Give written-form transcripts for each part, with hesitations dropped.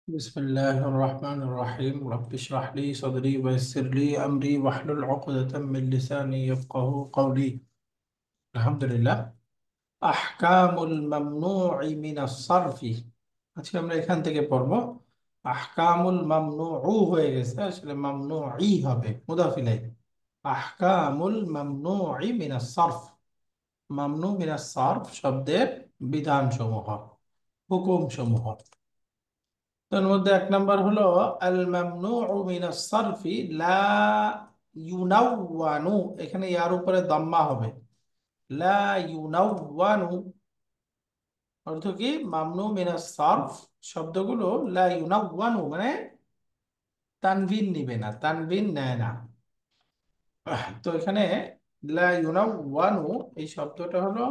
بسم الله الرحمن الرحيم رب اشرح لي صدري ويسر لي أمري واحلل عقدة من لساني يفقه قولي الحمد لله أحكام الممنوع من الصرف আজকে আমরা এখান থেকে পড়ব আহকামুল মামনুউ হয়ে গেছে আসলে মামনুই হবে মুদাফ ইলাইহি আহকামুল মামনুই মিনাস সারফ মামনু মিনাস সারফ শব্দের বিধানসমূহ হুকুমসমূহ তার মধ্যে এক নাম্বার হলো আল মামনুউ মিনাস সারফি লা ইউনাওয়ানু এখানে ইয়ার উপরে দাম্মা হবে লা ইউনাওয়ানু অর্থ কি মামনু মিনাস সারফ শব্দগুলো লা ইউনাওয়ানু মানে তানভিন নিবে না তানভিন নেয় না তো এখানে লা ইউনাওয়ানু এই শব্দটা হলো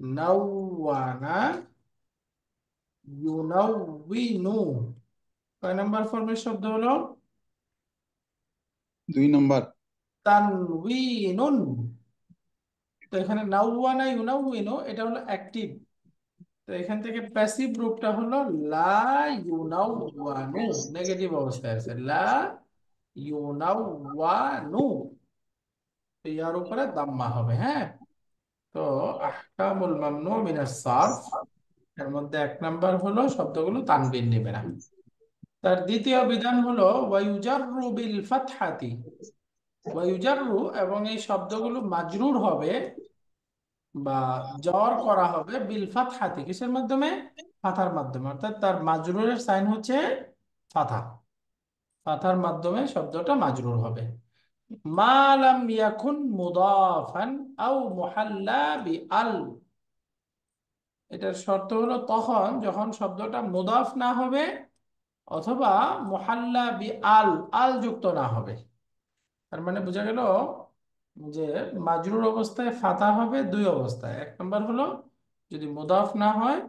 নাওয়ানা ইউনাউইনু কয় নাম্বার ফর্মের শব্দ হলো 2 নম্বর। তানউইনুন তো এখানে নাওয়ানা ইউনাউইনু এটা হলো অ্যাক্টিভ তো এখান থেকে প্যাসিভ রূপটা হলো লা ইউনাওয়ানু নেগেটিভ অবস্থায় আছে লা ইউনাওয়ানু তো ইয়ার উপরে দাম্মা হবে হ্যাঁ তো আহকামুল মামনু মিনাস সারফ এর মধ্যে এক নাম্বার হলো শব্দগুলো তানবিন নেবে না তার দ্বিতীয় বিধান হলো ওয়ায়ুজাররু বিল ফাতহাতি ওয়ায়ুজাররু এবং এই শব্দগুলো মাজরুর হবে বা জ্বর করা হবে বিল ফাতহাতি কিসের মাধ্যমে ফাথার মাধ্যমে অর্থাৎ তার মাজরুরের সাইন হচ্ছে ফাথা ফাথার মাধ্যমে শব্দটা মাজরুর হবে মা লাম ইয়াকুন মুদাফান আও মুহাল্লা বি আল এটার শর্ত হলো তখন যখন শব্দটা মুদাফ না হবে অথবা মুহাল্লা বি আল আল যুক্ত না হবে তার মানে বোঝা গেল যে মাজরুর অবস্থায় ফাতা হবে দুই অবস্থায় এক নম্বর হলো যদি মুদাফ না হয়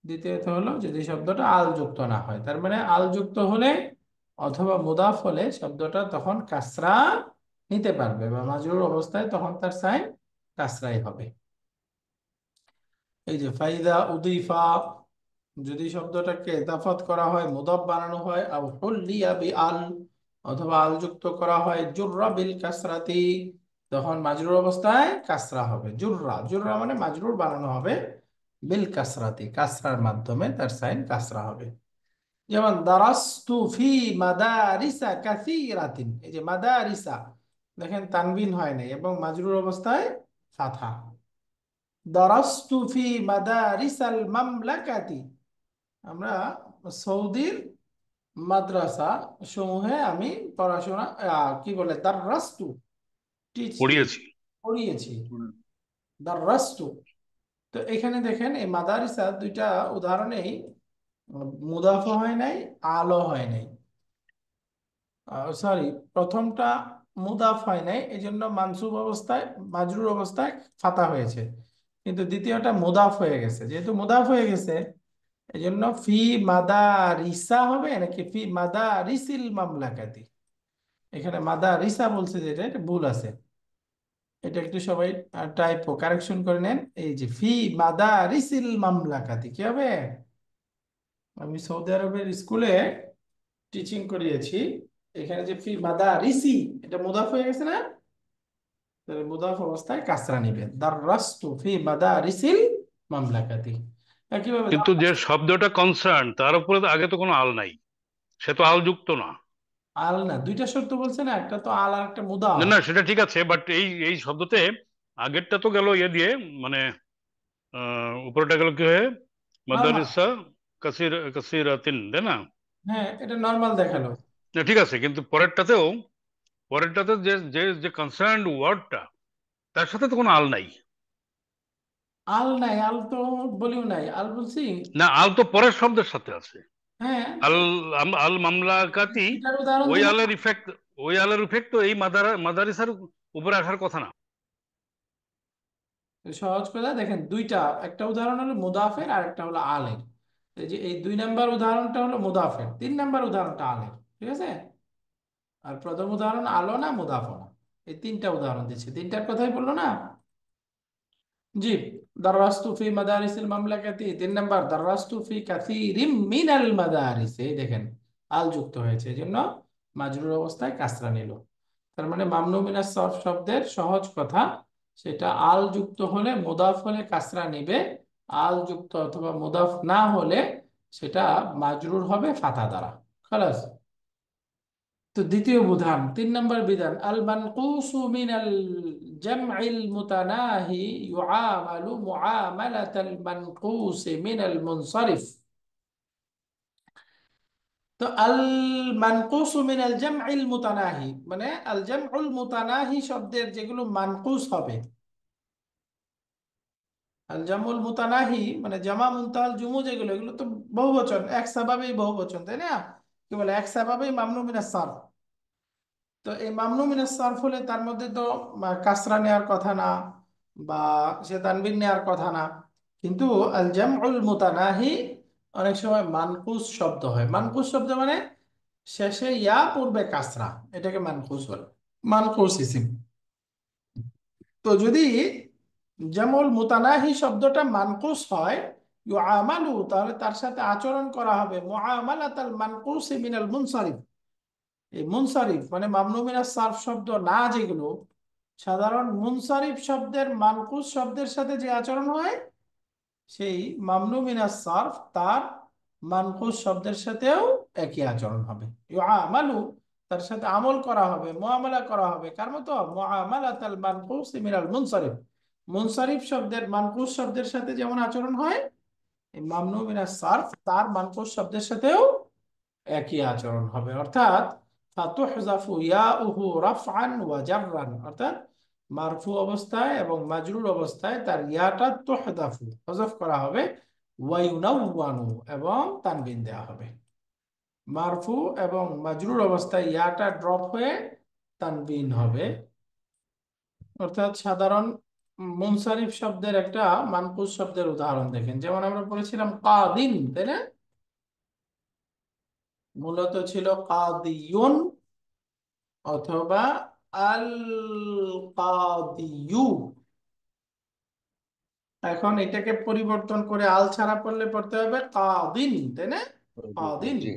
দ্বিতীয়ত হলো যদি শব্দটা আল যুক্ত না হয় তার মানে আল যুক্ত হলে অথবা মুদাফ হলে শব্দটা তখন কাসরা নিতে পারবে বা মাজরুর অবস্থায় তখন তার সাইন কাসরাই হবে এই যে ফাইদা উদিফা যদি শব্দটাকে ইদাফাত করা হয় মুদাফ বানানো হয় আও হুল্লিয়া বি আল অথবা আল যুক্ত করা হয় জুররা বিল কাসরাতি তখন মাজরুর অবস্থায় কাসরা হবে জুররা জুররা মানে মাজরুর বানানো হবে বিল কাসরাতি কাসরার মাধ্যমে তার সাইন কাসরা হবে যেমন দারাস্তু ফি মাদারিসা কাসীরাতিন এই যে মাদারিসা দেখেন তানবিন হয় নাই এবং মাজরুর অবস্থায় ফাথা দারাস্তু ফি মাদারিসাল মামলাকাতি আমরা সৌদির মাদ্রাসা সমূহে আমি পড়াশোনা কি বলে দাররাস্তু টিচ পড়িয়েছি। পড়িয়েছি দাররাস্তু তো এখানে দেখেন এই মাদারিসা দুইটা উদাহরণেই মুদাফা হয় নাই আলো হয় নাই সরি প্রথমটা মুদাফ হয় নাই এই জন্য মানসুব অবস্থায় মাজরুর অবস্থায় ফাতা হয়েছে কিন্তু দ্বিতীয়টা মুদাফ হয়ে গেছে যেহেতু মুদাফ হয়ে গেছে এই জন্য ফি মাদারিসা হবে নাকি ফি মাদারিসিল মামলাকাতি এখানে মাদারিসা বলছে যেটা এটা ভুল আছে এটা একটু সবাই টাইপো কারেকশন করে নেন এই যে ফি মাদারিসিল মামলাকাতি কি হবে আমি সৌদি আরবের স্কুলে টিচিং করিয়েছি এখানে যে ফি মাদারিসি এটা মুদাফ হয়ে গেছে না তাহলে মুদাফ অবস্থায় কাসরা নিবে দাররাস্তু ফি মাদারিসিল মামলাকাতি একইভাবে কিন্তু যে শব্দটা কনসার্ন তার উপরে তো আগে তো কোনো আল নাই, সে তো আল যুক্ত না। আল না দুইটা শর্ত বলছে না একটা তো আল আর একটা না মুদাফ না, সেটা ঠিক আছে, বাট এই এই শব্দতে আগেরটা তো গেল ইয়ে দিয়ে, মানে উপরেটা গেল কি হয়ে, নরমাল মাদারিসা কাসিরাতিন, তাই না? হ্যাঁ এটা নরমাল দেখালো না, ঠিক আছে, কিন্তু পরেরটাতে যে যে যে কনসার্ন ওয়ার্ডটা, তার সাথে তো কোনো আল নাই। আল নাই আল তো বলিও নাই আল বলছি না, আল তো পরের শব্দের সাথে আছে। হ্যাঁ আল আল মামলাকাতি, এটার উদাহরণ ওই দিব আলের ইফেক্ট, ওই আলের ইফেক্ট তো এই মাদারিসার উপরে আসার কথা না। সহজ করে দেখেন দুইটা একটা উদাহরণ হলো মুদাফের আর একটা হলো আলের এই যে এই 2 নাম্বার উদাহরণটা হলো মুদাফের 3 নাম্বার উদাহরণটা আলের ঠিক আছে আর প্রথম উদাহরণ আলো না মুদাফ না এই তিনটা উদাহরণ দিচ্ছে তিনটার কথাই বললো না জি দারাস্তু ফি মাদারিসিল মামলাকাতি, 3 নাম্বার দারাস্তু ফি কাসীরিম মিনাল মাদারিস, এই দেখেন আল যুক্ত হয়েছে, এই জন্য মাজরুর অবস্থায় কাসরা নিল। তার মানে মামনু মিনাস সরফ শব্দের সহজ কথা, সেটা আল যুক্ত হলে, মুদাফ হলে কাসরা নিবে, আল যুক্ত অথবা মুদাফ না হলে সেটা মাজরুর হবে ফাথা দ্বারা। খালাস। তো দ্বিতীয় বিধান, 3 নম্বর বিধান, আল মানকুসু মিনাল জামইল মুতানাহি ইউআমালু মুআমালাতাল মানকুসি মিনাল মুনসারিফ। তো আল মানকুসু মিনাল জামইল মুতানাহি মানে আল জামউল মুতানাহি শব্দের যেগুলো মানকুস হবে, আল জামুল মুতানাহি মানে জামা মুনতাহাল জুমু যেগুলো, এগুলো তো বহুবচন, এক সাবাবেই বহুবচন, তাই না? কি বলে, এক সাবাবেই মামনু মিনাস সারফ। তো এই মামনু মিনাস সারফ হলে তার মধ্যে তো কাসরা নেওয়ার কথা না, বা সে তানবিন নেওয়ার কথা না। কিন্তু আল জামউল মুতানাহি অনেক সময় মানকুস শব্দ হয়। মানকুস শব্দ মানে শেষে ইয়া পূর্বে কাসরা, এটাকে মানকুস বলে, মানকুস ইসিম। তো যদি জামুল মুতানাহি শব্দটা মানকুস হয়, ইউআমালু, তাহলে তার সাথে আচরণ করা হবে মুআমালাতাল মানকুসি মিনাল মুনসারিফ। এই মুনসারিফ মানে মামনু মিনাস সারফ শব্দ না, যেগুলো সাধারণ মুনসারিফ শব্দের মানকুস শব্দের সাথে যে আচরণ হয়, সেই মামনু মিনাস সারফ তার মানকুস শব্দের সাথেও একই আচরণ হবে। ইউআমালু, তার সাথে আমল করা হবে, মুআমালা করা হবে, কার মতো? মুআমালাতাল মানকুস মিনাল মুনসারিফ। মুনসারিফ শব্দের মানকুস শব্দের সাথে যেমন আচরণ হয়, এই মামনু মিনাস সারফ তার মানকুস শব্দের সাথেও একই আচরণ হবে। অর্থাৎ ফাতুহজাফু ইয়াউহু রাফআন ওয়া জাররান, অর্থাৎ মারফু অবস্থায় এবং মাজরুর অবস্থায় তার ইয়াটা তুহদাফু হযফ করা হবে, ওয়া ইউনাওয়ানু এবং তানবিন দেওয়া হবে। মারফু এবং মাজরুর অবস্থায় ইয়াটা ড্রপ হয়ে তানবিন হবে। অর্থাৎ সাধারণ মুনসারিফ শব্দের একটা মানকুস শব্দের উদাহরণ দেখেন, যেমন আমরা পড়েছিলাম কাদিন, তাই না? মূলত ছিল কাদিয়ুন অথবা আল কাদিয়ু। এখন এটাকে পরিবর্তন করে আল ছাড়া পড়লে পড়তে হবে কাদিন, তাই না? কাদিন। জি।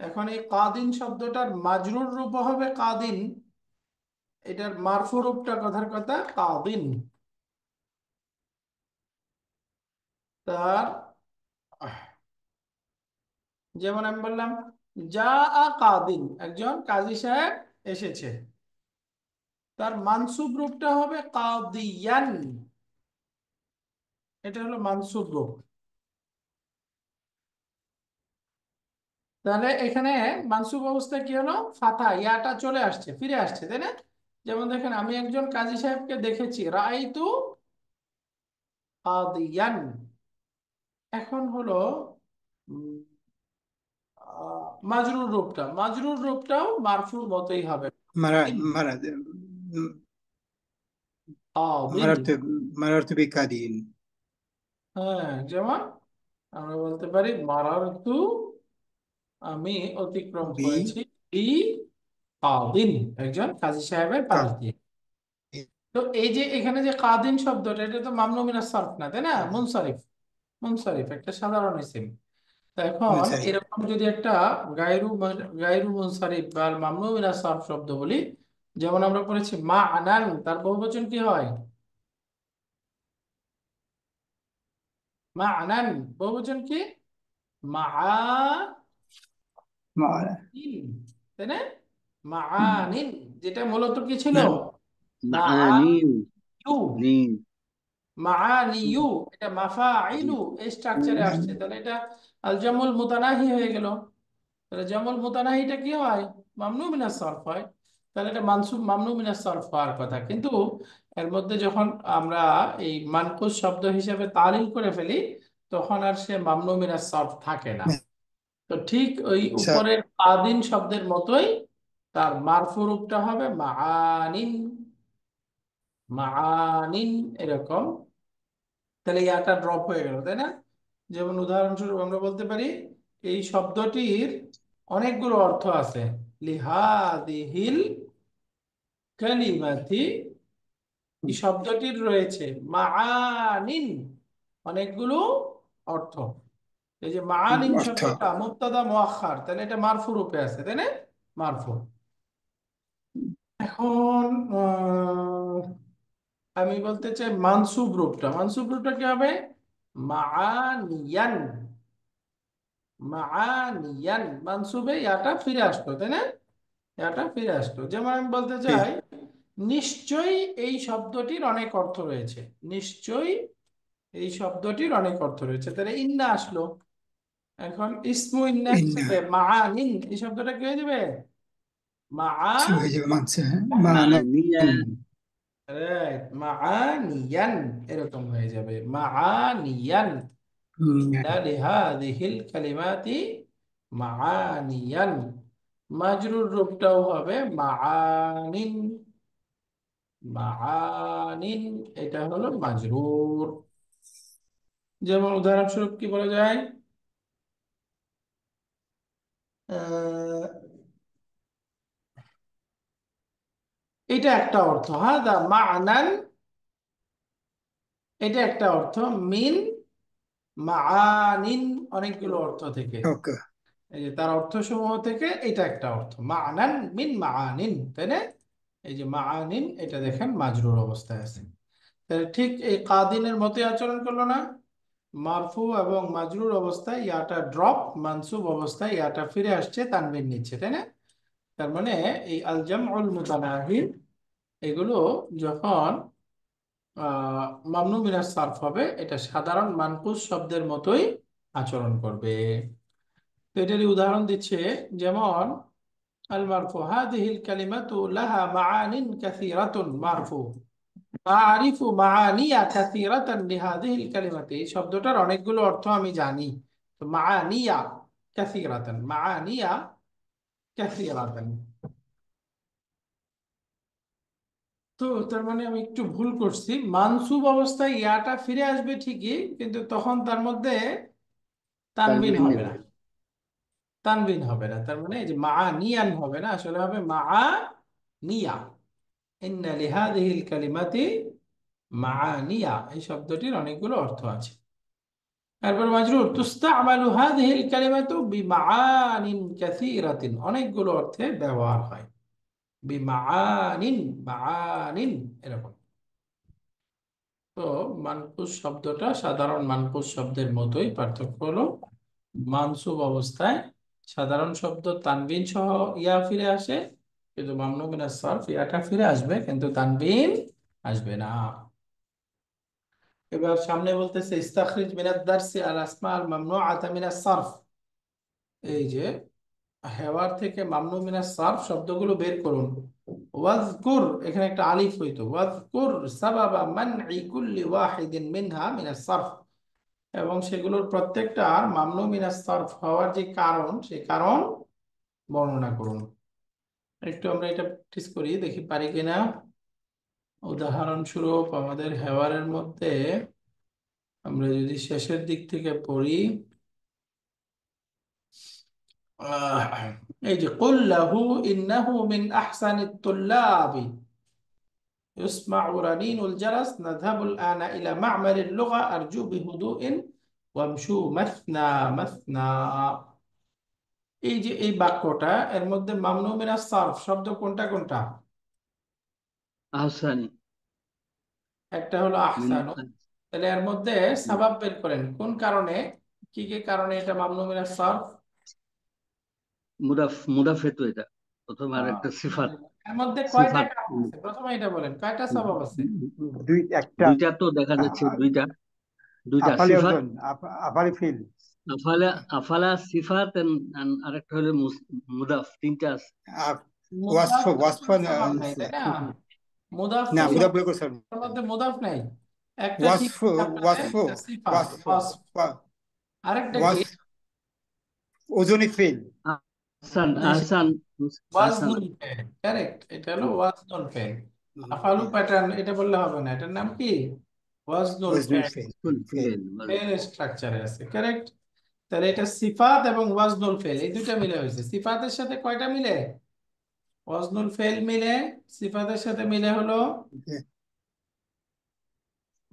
এখন এই কাদিন শব্দটার মাজরুর রূপ হবে কাদিন, এটার মারফু রূপটা কথার কথা কাদিন। তার যেমন আমি বললাম যা আ কাদিন, একজন কাজী সাহেব এসেছে, তার মানসুব রূপটা হবে কাদিয়ান, এটা হলো মানসুব রূপ। তাহলে এখানে মানসুব অবস্থা কি হলো? ফাথা, ইয়াটা চলে আসছে, ফিরে আসছে, তাই না? যেমন দেখেন, আমি একজন কাজী সাহেবকে দেখেছি, রাআইতু কাদিয়ান। এখন হলো উম, মাজরুর রূপটা, মাজরুর রূপটাও মারফুর মতোই হবে, مرر مرر কাদিন। مررت مررت بكادين. হ্যাঁ, যেমন আমরা বলতে পারি মারারতু, আমি অতিক্রম بي করেছি, ই কাদিন, একজন কাজী সাহেবের পাশ দিয়ে। তো এই যে এখানে যে কাদিন শব্দটা, এটা তো মামনু মিনাস সারফ না, তাই না? মুনসারিফ, মুনসারিফ একটা সাধারণ ইসিম। তো এখন منصرف. এরকম যদি একটা গায়রু গায়রু মুনসারিফ বা মামনু মিনাস সারফ শব্দ বলি, যেমন আমরা পড়েছি মা আনান, তার বহুবচন কি হয়? মা আনান বহুবচন কি? মা مع আনিন, তাই না? মা আনিন, যেটা মূলত কি ছিল? মা মাআনিন। আনিউ, নিন। মাআনিয়ু, এটা মাফাইলু এই স্ট্রাকচারে আসছে, তাহলে এটা আল জামুল মুতানাহি হয়ে গেল। তাহলে জামুল মুতানাহিটা কি হয়? মামনু মিনাস সরফ হয়। তাহলে এটা মানসুব মামনু মিনাস সরফ হওয়ার কথা, কিন্তু এর মধ্যে যখন আমরা এই মানকুস শব্দ হিসেবে তালিল করে ফেলি, তখন আর সে মামনু মিনাস সরফ থাকে না। তো ঠিক ওই উপরের কাদিন শব্দের মতোই তার মারফু রূপটা হবে মাআনিন, মাআনিন এরকম। তাহলে ইয়াটা ড্রপ হয়ে গেল, তাই না? যেমন উদাহরণস্বরূপ আমরা বলতে পারি এই শব্দটির অনেকগুলো অর্থ আছে, লিহাদিহিল কালিমাতি, এই শব্দটির রয়েছে মাআনিন, অনেকগুলো অর্থ। এই যে মাআনিন অর্থ। শব্দটা মুবতাদা মুআখখার, তাহলে এটা মারফু রূপে আছে, তাই না? মারফু। এখন আমি বলতে চাই মানসুব রূপটা। মানসুব রূপটা কি হবে? মাআনিয়ান। মাআনিয়ান মানসুবে ইয়াটা ফিরে আসতো, তাই না? ইয়াটা ফিরে আসতো। যেমন আমি বলতে জি। চাই নিশ্চয়ই এই শব্দটির অনেক অর্থ রয়েছে। নিশ্চয়ই এই শব্দটির অনেক অর্থ রয়েছে, তাহলে ইন্না আসলো। এখন ইসমু ইন্না ইন্না হিসেবে মাআনিন এই শব্দটা কি হয়ে যাবে? শুরু হয়ে যাবে মানছে মানিয়া। মানান। রাইট, মাআনিয়ান এরকম হয়ে যাবে, মাআনিয়ান। ইন্না লিহাযিহিল কালিমাতি মাআনিয়ান। মাজরুর রূপটাও হবে মাআনিন। মাআনিন এটা হলো মাজরুর। যেমন উদাহরণস্বরূপ কি বলা যায়? আহ, এটা একটা অর্থ, হাদা মা'নান, এটা একটা অর্থ। মিন মাআনিন অনেকগুলো অর্থ থেকে, ওকে। এই যে তার অর্থসমূহ থেকে এটা একটা অর্থ। মা'নান মিন মাআনিন, তাই না? এই যে মাআনিন এটা দেখেন মাজরুর অবস্থায় আছে। তাহলে ঠিক এই কাদিনের মতোই আচরণ করলো না? মারফু এবং মাজরুর অবস্থায় ইয়াটা ড্রপ, মানসুব অবস্থায় ইয়াটা ফিরে আসছে, তানবিন নিচ্ছে, তাই না? তার মানে এই আল জামউল মুতানাহি এগুলো যখন মামনু মিনাস সারফ হবে, এটা সাধারণ মানকুস শব্দের মতোই আচরণ করবে। তো এটারই উদাহরণ দিচ্ছে, যেমন আল মারফু হাদিহিল কালিমাতু লাহা মাআনিন কাসীরাতুন। মারফু আরিফু মাআনিয়া কাসীরাতান লিহাদিহিল কালিমাতি, এই শব্দটার অনেকগুলো অর্থ আমি জানি। তো মাআনিয়া কাসীরাতান, মাআনিয়া কাসীরাতান। তো তার মানে আমি একটু ভুল করছি, মানসুব অবস্থায় ইয়াটা ফিরে আসবে ঠিকই, কিন্তু তখন তার মধ্যে তানবিন তানবিন হবে নেবে। না। তানবিন হবে না, তার মানে এই যে মাআনিয়ান হবে না, আসলে হবে মাআনিয়া। ইন্না লিহাদিহিল কালিমাতি মাআনিয়া, এই শব্দটির অনেকগুলো অর্থ আছে। তারপর মাজরুর তুস্তামালু হাদিহিল কালিমাতু বিমাআনিন কাসীরাতিন, অনেকগুলো অর্থে ব্যবহার হয়। বিমাআনিন, মাআনিন এরকম। তো মানকুস শব্দটা সাধারণ মানকুস শব্দের মতোই, পার্থক্য হলো মানসুব অবস্থায় সাধারণ শব্দ তানবিন সহ ইয়া ফিরে আসে, কিন্তু মামনু মিনাস সারফ ইয়াটা ফিরে আসবে, কিন্তু তানবিন আসবে না। এবার সামনে বলতেছে ইস্তাখরিজ মিনাদ দারসি আল আসমা আল মামনুআতা মিনাস সারফ। এই যে হেওয়ার থেকে মামনু মিনাস সারফ শব্দগুলো বের করুন। ওয়াজকুর, এখানে একটা আলিফ হইতো, ওয়াজকুর সাবাবা মানঈ কুল্লি ওয়াহিদিন মিনহা মিনাস সারফ, এবং সেগুলোর প্রত্যেকটার মামনু মিনাস সারফ হওয়ার যে কারণ, সেই কারণ বর্ণনা করুন। একটু আমরা এটা প্র্যাকটিস করি, দেখি পারি কিনা। উদাহরণস্বরূপ আমাদের হেওয়ারের মধ্যে আমরা যদি শেষের দিক থেকে পড়ি, আহ, এই যে কুল লাহু ইন্নাহু মিন আহসানিত তুল্লাবি يسمع رنين الجرس نذهب الآن إلى معمل اللغة أرجو بهدوء وامشوا مثنى مثنى। এই যে এই বাক্যটা, এর মধ্যে মামনু মিনাস সারফ শব্দ কোনটা কোনটা? আহসানি। একটা হলো মিন। আহসানু। তাহলে এর মধ্যে সাবাব বের করেন, কোন কারণে, কি কি কারণে এটা মামনু মিনাস সারফ? মুদাফ মুদাফে তো এটা প্রথম, আর একটা সিফাত। এর মধ্যে কয়টা সিফাত। কারণ আছে প্রথমে এটা বলেন, কয়টা সাবাব আছে? একটা দুইটা তো দেখা যাচ্ছে, দুইটা। দুইটা আফালি সিফাত। ওজন, আফালি ফিল। আফালা। আফালা সিফাত আরেকটা হলো মুদাফ, তিনটা আছে। ওয়াসফ মুদাফ তো ওয়াসফ কোনো সাবাব নাই, তাই না? মুদাফ না তো মুদাফ সাবাব, বলে করছেন। এর মধ্যে মুদাফ নাই। একটা ঠিক ওয়াসফ আপনাদের, ওয়াসফ এটা সিফাত ওয়াসফ ওয়াসফ। আরেকটা কি? ওয়াসফ ওজনি ফিল। আহসান বেশি। আহসান। আহসান। ওয়াজনুল ফেল, কারেক্ট, এটা হলো ওয়াজনুল ফেল। আফালু প্যাটার্ন এটা বললে হবে না, এটার নাম কি? ওয়াজনুল ওজনুল ফেল। ফিল। ফিল। ফেল বলে। ফেল স্ট্রাকচারে আছে, কারেক্ট। তাহলে এটা সিফাত এবং ওয়াজনুল ফেল এই দুইটা মিলে হয়েছে। সিফাতের সাথে কয়টা মিলে? ওয়াজনুল ফেল মিলে, সিফাতের সাথে মিলে হলো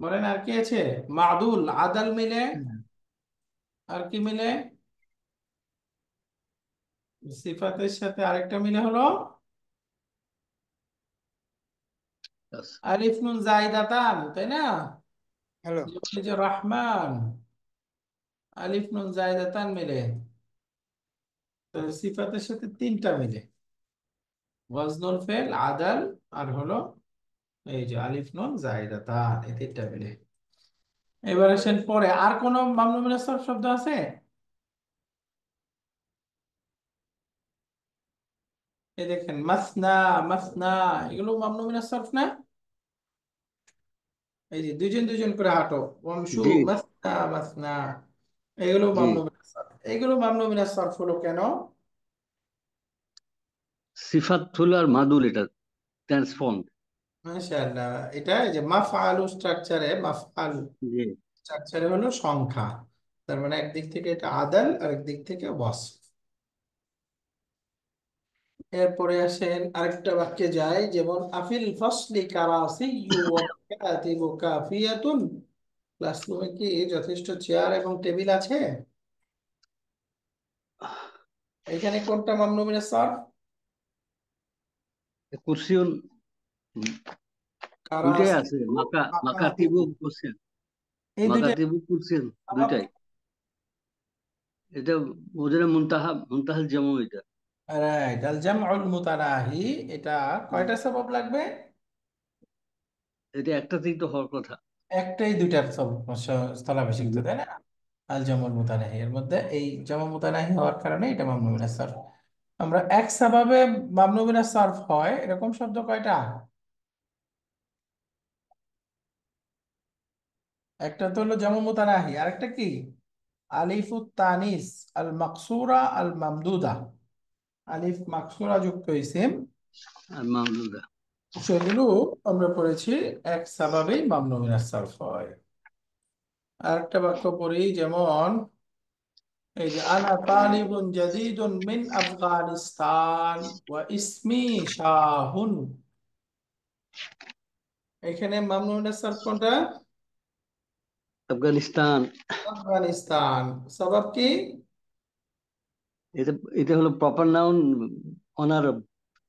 বলেন আর কি আছে? মাদুল, আদাল মিলে হুম, আর কি মিলে? সিফাতের সাথে আরেকটা মিলে হলো Yes. আলিফ নুন জাইদাতান, তাই না? হ্যালো। যেমন এই যে রহমান, আলিফ নুন জাইদাতান মিলে। তো সিফাতের সাথে তিনটা মিলে, ওয়াজনুল ফেল, আদাল, আর হলো এই যে আলিফ নুন জাইদাতান, এই তিনটা মিলে। এবার আসেন পরে, আর কোন মামনু মিনাস সারফ শব্দ আছে? এই দেখেন মাসনা, মাসনা, এগুলো মামনু মিনাস সারফ না? এই যে দুইজন দুইজন করে হাঁটো, ওয়ামশু জি মাসনা মাসনা, এগুলো জি। মামনু মিনাস সারফ। এগুলো মামনু মিনাস সারফ হলো কেন? সিফাত হলো আর মাদুল, এটা ট্রান্সফর্ম। মাশাআল্লাহ, এটা এই যে মাফআলু স্ট্রাকচারে, মাফআল জি। স্ট্রাকচারে হলো সংখ্যা। তার মানে একদিক থেকে এটা আদাল আর একদিক থেকে ওয়াসফ। এরপরে আসেন আরেকটা বাক্যে যায়, যেমন আফিল ফসলি কারাসিয়্যু ওয়া কাতিবু কাফিয়াতুন। ক্লাসরুমে কি যথেষ্ট চেয়ার এবং টেবিল আছে? এখানে কোনটা মামনু মিনাস সারফ? কুরসিউন, দুইটাই আছে, কারাসিয়্যু, মাকাতিবু মাকাতিবু, কুরসিউন। এই দুইটা মাকাতিবু কুরসিউন সবাব। দুইটাই। এটা ওদের মুনতাহাল জামু এটা। রাইট, আল জামউল মুতানাহি, এটা কয়টা সবাব লাগবে? এটা একটাতেই তো হওয়ার কথা। একটাই, দুইটার স্থলাভিষিক্ত, জি। তাই না? আল জামুল মুতানাহি এর মধ্যে এই জামা মুতানাহি হওয়ার কারণে এটা মামনু মিনাস সারফ। আমরা এক সাবাবে মামনু মিনাস সারফ হয় এরকম শব্দ কয়টা? একটা তো হলো জামা মুতানাহি, আরেকটা কি? আলিফুত তানিস, আল মাকসুরা আল মামদুদা, আলিফ মাকসুরা যুক্ত ইসিম, আর মামদুদা। সেগুলো আমরা পড়েছি এক সাবাবেই মামনু মিনাস সারফ হয়। আরেকটা বাক্য পড়ি, যেমন এই যে আনা তালিবুন জাদিদুন মিন আফগানিস্তান ওয়া ইসমি শাহুন। এখানে মামনু মিনাস সারফ কোনটা? আফগানিস্তান। আফগানিস্তান। সবাব কি? এটা এটা হলো প্রপার নাউন, অনার।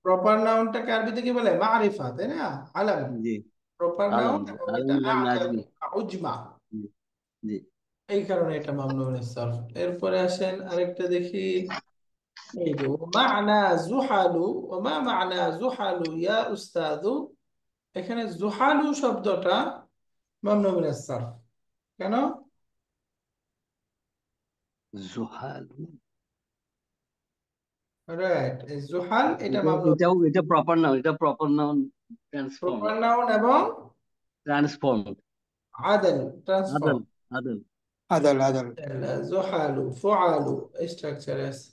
প্রপার নাউনটাকে আরবিতে কি বলে? মারিফা, তাই না? আলাম। জি। প্রপার আলম, নাউন এবং এটা আলম আজাম, নাজমি। উজমা, জি জি। এই কারণে এটা মামনু মিনাস সারফ। এরপরে আসেন আরেকটা দেখি, এই যে মা'না জুহালু, ওমা মা'না জুহালু ইয়া উস্তাদু। এখানে জুহালু শব্দটা মামনু মিনাস সারফ কেন? জুহাল। রাইট, জুহাল এটা মামনু, এটা প্রপার নাউন, এটা proper noun transform. Proper noun এবং ট্রান্সফর্ম। আদল, ট্রান্সফর্ম। আদল। আদল। আদাল আদাল। জুহালু ফুআলু স্ট্রাকচার আছে।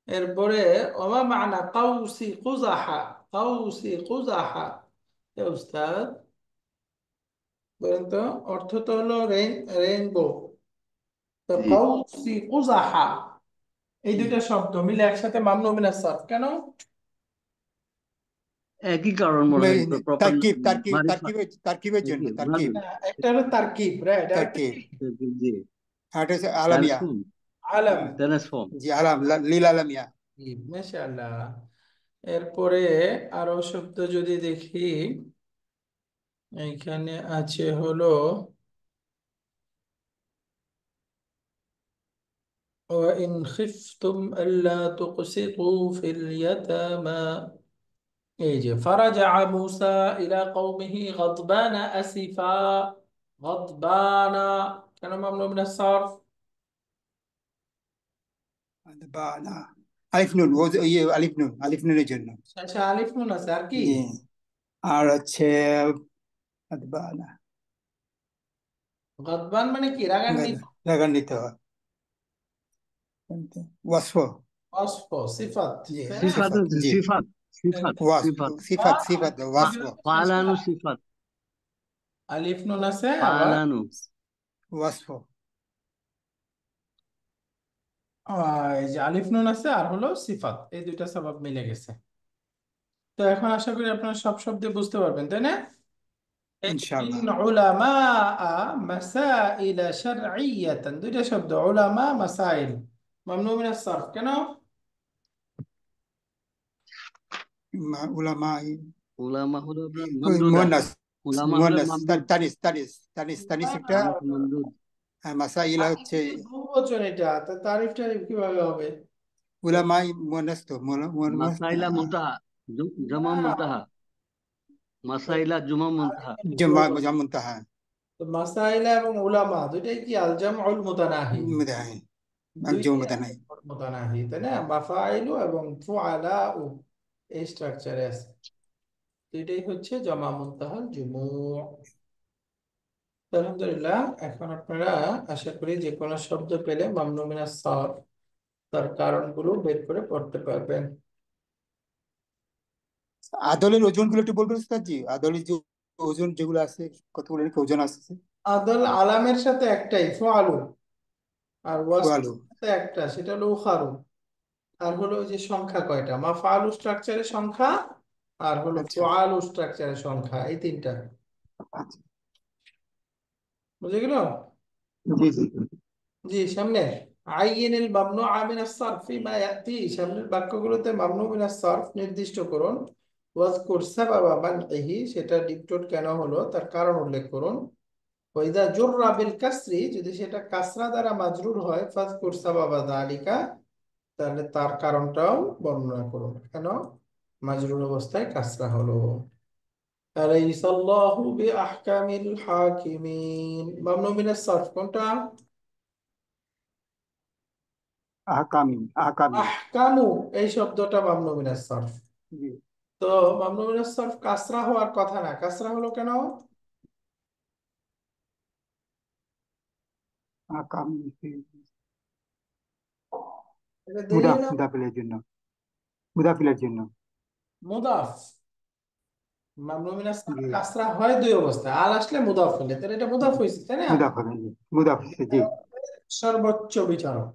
এরপরে ওমা মা'না কাউসি কুজাহা, কাউসি কুজাহা, এ উস্তাদ বলেন তো, অর্থ তো হলো রেইনবো। তো জি। কাউসি কুজাহা, এই দুইটা শব্দ মিলে একসাথে মামনু মিনাস সারফ কেন? একই কারণ মনে হয়, প্রপার তারকিব তারকিব মারিফা। তারকিবের জন্য একই তারকিব। মাদুল। না, একটা হলো তারকিব, রাইট, আরেকটা তারকিব। কি? জি। আর এটা হচ্ছে আলামিয়া। ট্রান্সফর্ম। আলম। ট্রান্সফর্ম। জি, আলাম, লিল আলামিয়া। মাশাআল্লাহ। এরপরে আরো শব্দ যদি দেখি, এখানে আছে হলো وإن خفتم ألا تقسطوا في اليتامى، এই যে فرجع موسى إلى قومه غضبان أسفا، غضبان কেন মামনু মিনাস সারফ? বা না, আলিফ নুন, ও যে ইয়ে আলিফ নুন, আলিফ নুনের জন্য। শেষে আলিফ নুন আছে, আর কি? জি। আর হচ্ছে বা না, গদবান মানে কি? রাগান্বিত। রাগান্বিত হয়। ওয়াসফ। অস্ফ, সিফাত, জি, তাই না? সিফাত সিফাত। হচ্ছে, জি, সিফাত। সিফাত ওয়াসফ, সিফাত। সিফাত আর সিফাত কি ওয়াসফ। বলছে শেষে? ফালানু সিফাত। আলিফ নুন আছে আবার ফালানু। ওয়াসফ। এই যে আলিফ নুন আছে আর হলো সিফাত, এই দুইটা সবাব মিলে গেছে। তো এখন আশা করি আপনারা সব শব্দে বুঝতে পারবেন, তাই না? ইনশাআল্লাহ। উলামা মাসাইল শারঈয়াতান, দুইটা শব্দ, উলামা মাসাইল, মামনু মিনাস সারফ কেন? উলামা উলামা হলো আপনার মামদুদা। মুয়ান্নাস, উলামা হলো মুয়ান্নাস, মামদুদ। তানিস তানিস তানিস তানিস একটা। তানিস মামদুদ। মাসাইলা হচ্ছে বহুবচন, এটা তো তারিফ টারিফ কিভাবে হবে? উলামাই মুয়ান্নাস, তো মুয়ান্নাস মাসাইলা মুনতাহা, জমা মুনতাহা। মাসাইলা জুমা মুনতাহা। জমা মুনতাহা। তো মাসাইলা এবং উলামা দুইটাই কি আল জামউল মুতানাহি, মুদাহি, জমা দুইটাই মুতানাহি। মুতানাহি, তাই না? মাফাইলু এবং ফুআলাউ এই স্ট্রাকচারে আছে, দুইটাই হচ্ছে জমা মুনতাহাল জুমু। আলহামদুলিল্লাহ, এখন আপনারা আশা করি যে কোনো শব্দ পেলে মামনু মিনাস সারফ তার কারণগুলো বের করে পড়তে পারবেন। আদলের ওজন গুলো একটু বলবেন স্যার জি? আদলের যে ওজন যেগুলো আছে, কতগুলো নাকি ওজন আছে? আদল আলামের সাথে একটাই ফুআলু, আর ওয়াসফের ফুয়ালু। সাথে একটা, সেটা হলো উখারু। আর হলো ওই যে সংখ্যা কয়টা, মাফআলু স্ট্রাকচারের সংখ্যা, আর হলো আচ্ছা। ফুআলু স্ট্রাকচারের সংখ্যা, এই তিনটা। আচ্ছা। বুঝে গেল? জি জি। জি, সামনে আইয়িনিল মামনুআ মিনাস সারফ ফিমা ইয়াতি, সামনের বাক্যগুলোতে মামনু মিনাস সারফ নির্দিষ্ট করুন। ওয়াজকুর সাবাবা মানইহি, সেটা ডিক্টোট কেন হলো তার কারণ উল্লেখ করুন। ওয়াইদা জুররা বিল কাসরি, যদি সেটা কাসরা দ্বারা মাজরুর হয়, ফাজকুর সাবাবা যালিকা, তাহলে তার কারণটাও বর্ণনা করুন, কেন মাজরুর অবস্থায় কাসরা হলো। আলাইসাল্লাহু বিআহকামিল হাকিমিন, মামনু মিনাস সারফ কোনটা? আহকামি, আহকামি। আহকামু, এই শব্দটা মামনু মিনাস সারফ। জি। তো মামনু মিনাস সারফ কাসরা হওয়ার কথা না, কাসরা হলো কেন? আহকামি এটা দলিল না? মুদাফিলের জন্য, মুদাফিলের জন্য। মুদাফ, মামনু মিনাস সারফ জি। কাসরা হয় দুই অবস্থায়, আল আসলে মুদাফ হলে, তাহলে এটা মুদাফ হয়েছে, তাই না? মুদাফিল, জি মুদাফিল, জি। সর্বোচ্চ বিচারক,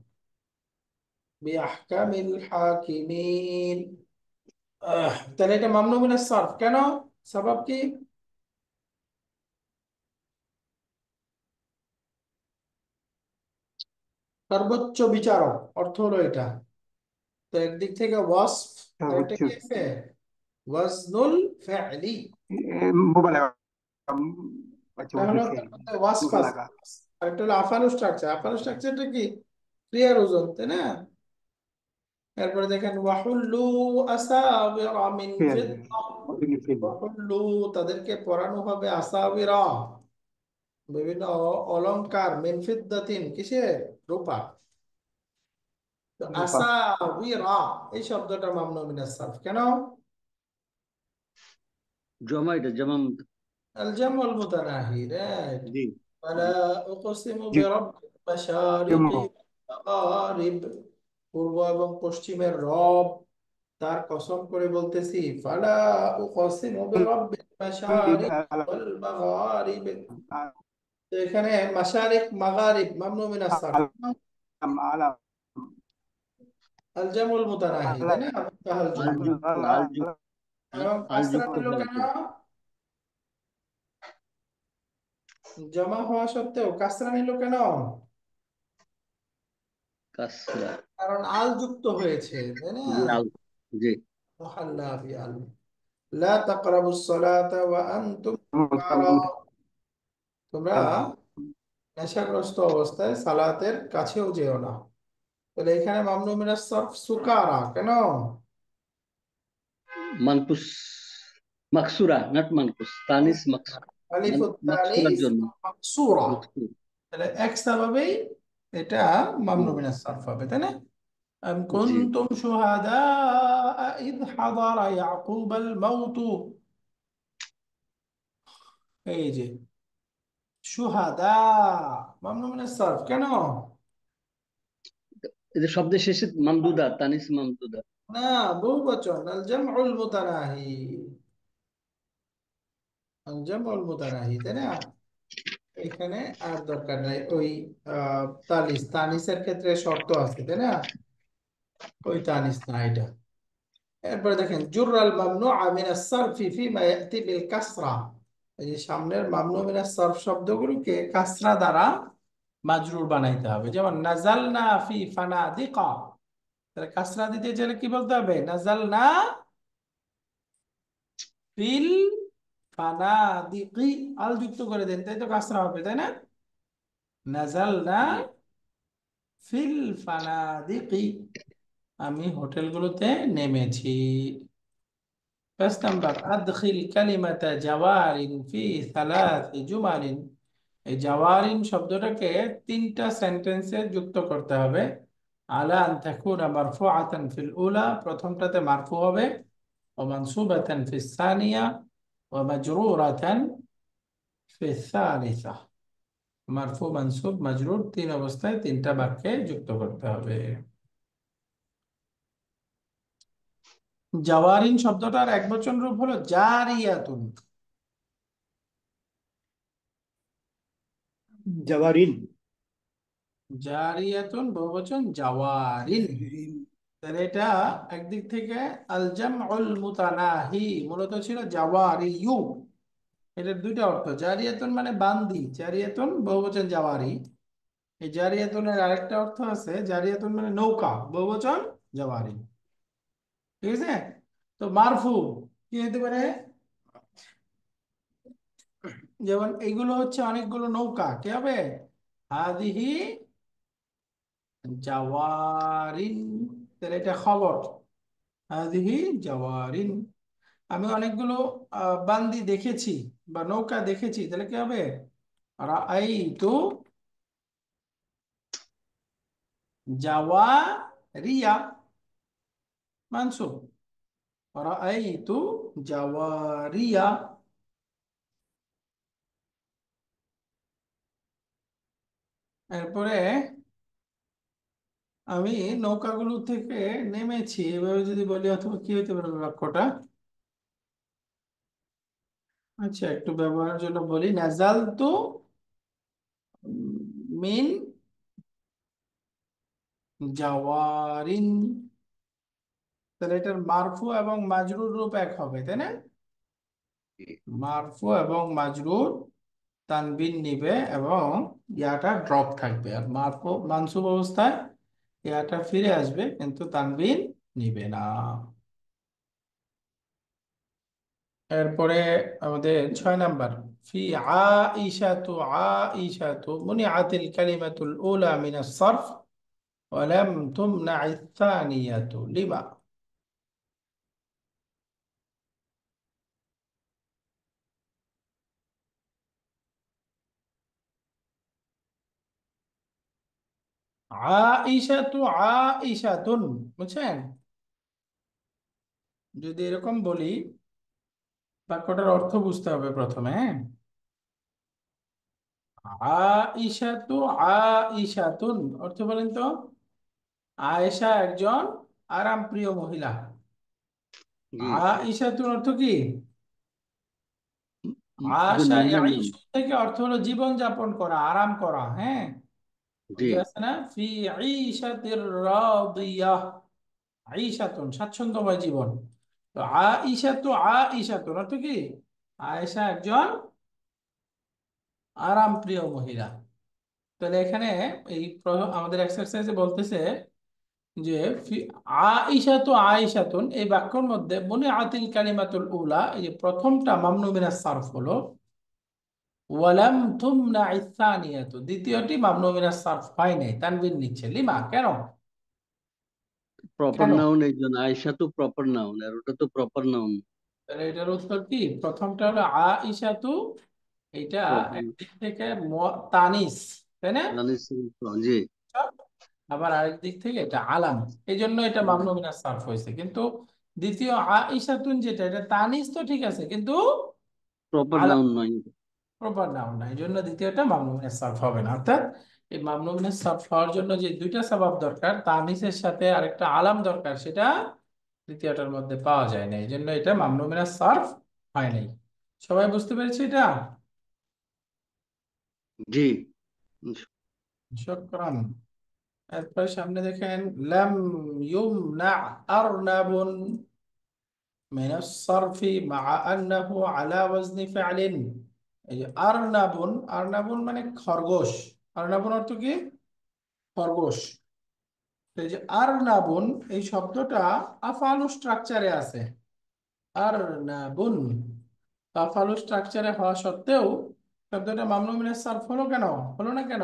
বিআহকামিল হাকিমিন। তাহলে এটা মামনু মিনাস সারফ কেন? সবাব কি? সর্বোচ্চ বিচারক অর্থ হলো এটা। তো একদিক থেকে ওয়াসফ, আরেকটা সর্বোচ্চ কি আছে? ওয়াজনুল ফাইলি। মুবালাগা, আচ্ছা একটা হলো ওজন তার ফেল, মধ্যে ওয়াসফ আছে, মুবালাগা। আরেকটা হলো আফআলু স্ট্রাকচার। আফআলু স্ট্রাকচারটা কি? ক্রিয়ার ওজন, তাই না? এরপরে দেখেন ওয়াহুল্লু আসাবিরা মিন ফেল, ফিদ্দা, ওজন ফেল। ওয়াহুল্লু তাদেরকে পরানো হবে আসাবিরা বিভিন্ন অলংকার, মিন ফিদ্দাতিন কিসে? রূপা। তো রূপা। আসাবিরা এই শব্দটা মামনু মিনাস সারফ কেন? জমা, এটা জমা আল জামুল মুতানাহি, রাইট। জি ফালা উকসিমু বিরাব্বিল মাশারিকি ওয়াল মাগারিব, পূর্ব এবং পশ্চিমের রব, তার কসম করে বলতেছি। ফালা উকসিমু বিরাব্বিল মাশারিক ওয়াল মাগারিব, তো এখানে মাশারিক মাগারিব মামনু মিনাস সারফ, আলাম, আলাম, আল জামুল মুতানাহি, তাই না? মুনতাহাল আল জুমু। যুক্ত, আল যুক্ত, এবং আল কাসরা যুক্ত নিল কেন? হয়েছে। জমা হওয়া সত্ত্বেও কাসরা নিল কেন? কাসরা। কারণ আল যুক্ত হয়েছে, তাই না? জি আল। জি। মুহাল্লা বিআল। লা তাকরাবুস সালাতা ওয়া আনতুম সুকারা, তোমরা নেশাগ্রস্ত অবস্থায় সালাতের কাছেও যেও না। তাহলে এখানে মামনু মিনাস সারফ সুকারা কেন? মানকুস, মাকসুরা, নট মানকুস, তানিস মাকসুর। আলিফুত মাকসুরার তানিস জন্য। মাকসুরা, মাকসুর। তাহলে এক সাবাবেই এটা জি মামনু মিনাস সারফ হবে, তাই না? أم জি। كنتم شهداء إذ حضر يعقوب الموت، এই যে শুহাদা মামনু মিনাস সারফ কেন? এদের শব্দের শেষে মামদুদা, তানিস মামদুদা। না, বহু বচন, আল জামউল মুতানাহি, আল জামউল মুতানাহি, তাই না? এখানে আর দরকার নাই ওই তালিস, তানিসের ক্ষেত্রে শর্ত আছে, তাই না? ওই তানিস না এটা। এরপরে দেখেন জুররাল মামনুআ মিনাস সারফি ফিমা ইয়াতি বিল কাসরা, এই যে সামনের মামনু মিনাস সারফ শব্দগুলোকে কাসরা দ্বারা মাজরুর বানাইতে হবে, যেমন নাজালনা ফি ফানাদিকা। তাহলে কাসরা দিতে চাইলে কি বলতে হবে? নাজালনা ফিল ফানাদিকি। আল যুক্ত করে দেন, তাই তো কাসরা হবে, তাই না? নাজালনা জি ফিল ফানাদিকি, আমি হোটেলগুলোতে নেমেছি। 5 নাম্বার, আদখিল কালিমাতা জাওয়ারিন ফি সালাসি জুমালিন। এই জাওয়ারিন শব্দটাকে 3টা সেন্টেন্সে যুক্ত করতে হবে। আলা আন তাকুনা মারফুআতান ফিল উলা, প্রথমটাতে মারফু হবে, ও মানসুবাতান ফিস সানিয়া, ও মাজরুরাতান ফিস সালিসা। মারফু মানসুব মাজরুর 3 অবস্থায় 3টা বাক্যে যুক্ত করতে হবে। জাওয়ারিন শব্দটার একবচন রূপ হলো জারিয়াতুন। জাওয়ারিন। জারিয়াতুন বহুবচন জাওয়ারিন। তাহলে এটা একদিক থেকে আল জামউল মুতানাহি মূলত ছিল জাওয়ারিয়ু। এটার 2টা অর্থ। জারিয়াতুন মানে বান্দি, জারিয়াতুন বহুবচন জাওয়ারি। এই জারিয়াতুনের আরেকটা অর্থ আছে, জারিয়াতুন মানে নৌকা, বহুবচন জাওয়ারি। ঠিক আছে? তো মারফু কি হতে পারে? যেমন এইগুলো হচ্ছে অনেকগুলো নৌকা, কি হবে? হাদিহি জাওয়ারিন। তাহলে এটা খবর, হাদিহি জাওয়ারিন। আমি অনেকগুলো বান্দি দেখেছি বা নৌকা দেখেছি, তাহলে কি হবে? রাআইতু জাওয়ারিয়া, মানসুব। রাআইতু জাওয়ারিয়া। এরপরে আমি নৌকাগুলো থেকে নেমেছি, এভাবে যদি বলি, অথবা কি হতে পারে বাক্যটা? আচ্ছা, একটু ব্যবহারের জন্য বলি, নাজালতু মিন জাওয়ারিন। তাহলে এটার মারফু এবং মাজরুর রূপ এক হবে, তাই না? মারফু এবং মাজরুর তানবিন নিবে এবং ইয়াটা ড্রপ থাকবে, আর মারফু মানসুব অবস্থায় ইয়াটা ফিরে আসবে কিন্তু তানবিন নিবে না। এরপরে আমাদের 6 নাম্বার, ফি আইশাতু আইশাতু মুনিআতিল কালিমাতুল উলা মিনাস সারফ ওয়া লাম তুমনা'আস সানিয়াতু লিমা। আইশাতু আইশাতুন, বুঝছেন? যদি এরকম বলি, বাক্যটার অর্থ বুঝতে হবে প্রথমে, হ্যাঁ? আইশাতু আইশাতুন অর্থ বলেন তো। আয়েশা একজন আরাম প্রিয় মহিলা। জি আইশাতুন অর্থ কি? একজন আশা মহিলার নাম। ইয়াইশু থেকে অর্থ হলো জীবন যাপন করা, আরাম করা, হ্যাঁ? ওই জি যে আছে না, ফি আইশাতির রাদিয়াহ, আইশাতুন স্বাচ্ছন্দ্যময় জীবন। তো আইশাতুন অর্থ কি? আয়েশা একজন আরাম প্রিয় মহিলা। তাহলে এখানে এই আমাদের এক্সারসাইজে বলতেছে যে আইশাতুন এই বাক্যের মধ্যে মনে আতিল কালিমাতুল উলা, এই যে প্রথমটা মামনু মিনাস সারফ হলো, ওয়ালাম তুমনা ইসানিয়াতু দ্বিতীয়টি মামনু মিনাস সারফ হয় নাই, তানবিন নিচ্ছে। লিমা, কেন? প্রপার কেন? নাউন, এই জন্য আয়সা তো প্রপার নাউন আর ওটা তো প্রপার নাউন। তাহলে এটার উত্তর কি? প্রথমটা হলো আইশাতু, এটা প্রপার একদিক থেকে তানিস, তাই না? জি আবার আরেক দিক থেকে এটা আলাম, এই জন্য এটা মামনু মিনাস সারফ হয়েছে। কিন্তু দ্বিতীয় আইশাতুন যেটা, এটা তানিস তো ঠিক আছে, কিন্তু প্রপার আলাম, নাউন নয়। প্রপার নাউন না, এই জন্য দ্বিতীয়টা মামনু মিনাস সারফ হবে না। অর্থাৎ এই মামনু মিনাস সারফ হওয়ার জন্য যে 2টা সবাব দরকার, তানিসের সাথে আরেকটা আলাম দরকার, সেটা দ্বিতীয়টার মধ্যে পাওয়া যায় না, এই জন্য এটা মামনু মিনাস সারফ হয় নাই। সবাই বুঝতে পেরেছে এটা? জি শুকরান। এরপরে সামনে দেখেন, লাম ইউমনা আরনাবুন من الصرف مع أنه على وزن فعل। এই যে আরনাবুন, আরনাবুন মানে খরগোশ। আরনাবুন অর্থ কি? খরগোশ। তো এই যে আরনাবুন, এই শব্দটা আফআলু স্ট্রাকচারে আছে। আরনাবুন আফআলু স্ট্রাকচারে হওয়া সত্ত্বেও শব্দটা মামনু মিনাস সারফ হলো কেন? হলো না কেন?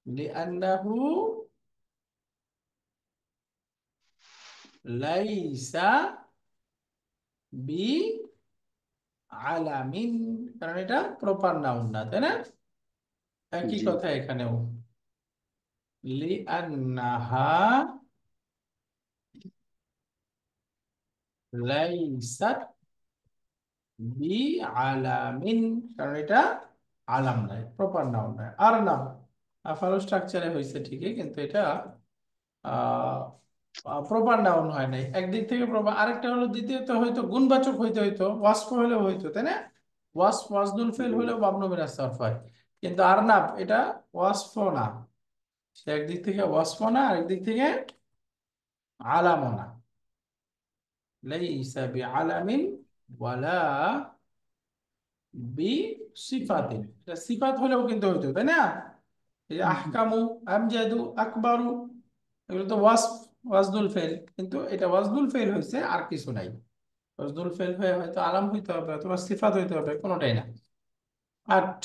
লিআন্নাহু লাইসা বি আলামিন, কারণ এটা প্রপার নাউন না, তাই না? একই জি। কথা এখানেও, লিআন্নাহা লাইসাত বি আলামিন, কারণ এটা আলাম নয়, প্রপার নাউন নয়। আর নাম আফআল স্ট্রাকচারে হয়েছে ঠিকই, কিন্তু এটা প্রপার নাউন হয় নাই। একদিক থেকে প্রপার, আরেকটা হলো দ্বিতীয়ত হয়তো গুণবাচক হইতে হইতো, ওয়াসফ হলেও হইতো, তাই না? ওয়াসফ ওয়াসদুল ফেল হলেও মাবনু মিনাস সারফ হয়, কিন্তু আরনাব এটা ওয়াসফ না। সে একদিক থেকে ওয়াসফ না, আরেক দিক থেকে আলামও না। লাইসা বিআলামিন ওয়ালা বি সিফাতিন, এটা সিফাত হলেও কিন্তু হইতো, তাই না? এই যে আহকামু, আমজাদু, আকবারু, এগুলো তো ওয়াসদুল ফেল, কিন্তু এটা ওয়াসদুল ফেল হয়েছে, আর কিছু নাই। ওয়াসদুল ফেল হয়ে হয়তো আলাম হইতে হবে অথবা সিফাত হইতে হবে, কোনোটাই না। 8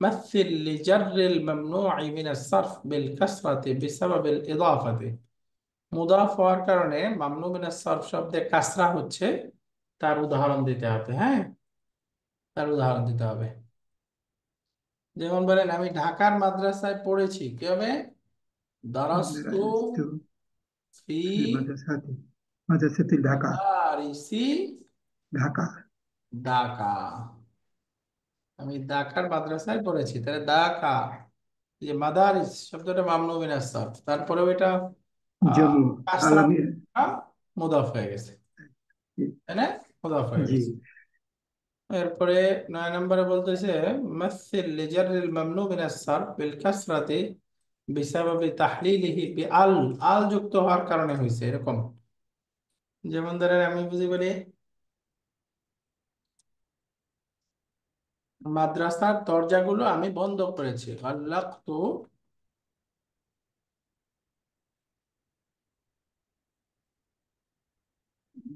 مثل لجر الممنوع من الصرف بالكسرة بسبب الإضافة। মুদাফ হওয়ার কারণে মামনু মিনাস সারফ শব্দে কাসরা হচ্ছে, তার উদাহরণ দিতে হবে। হ্যাঁ, তার উদাহরণ দিতে হবে। যেমন বলেন, আমি ঢাকার মাদ্রাসায় পড়েছি, কি হবে? দারাস্তু তো ফি মাদ্রাসাতে মাদ্রাসাতে ঢাকা মাদারিসি ঢাকা। ঢাকা। আমি ঢাকার মাদ্রাসায় পড়েছি, তাহলে ঢাকা, এই যে মাদারিস শব্দটা মামনু মিনাস সারফ, তারপরেও এটা জম্মু কাসরা আলামী। মুদাফ হয়ে গেছে, তাই না? মুদাফ হয়ে জি। গেছে। এরপরে 9 নম্বরে বলতেছে মাসিল লিজারিল মামনু মিনাস সারফ বিল কাসরাতি বিসাবাবি তাহলিলিহি বি আল, আল যুক্ত হওয়ার কারণে হয়েছে এরকম। যেমন ধরেন আমি বুঝি বলি, মাদ্রাসার দরজাগুলো আমি বন্ধ করেছি, গাল্লাকতু,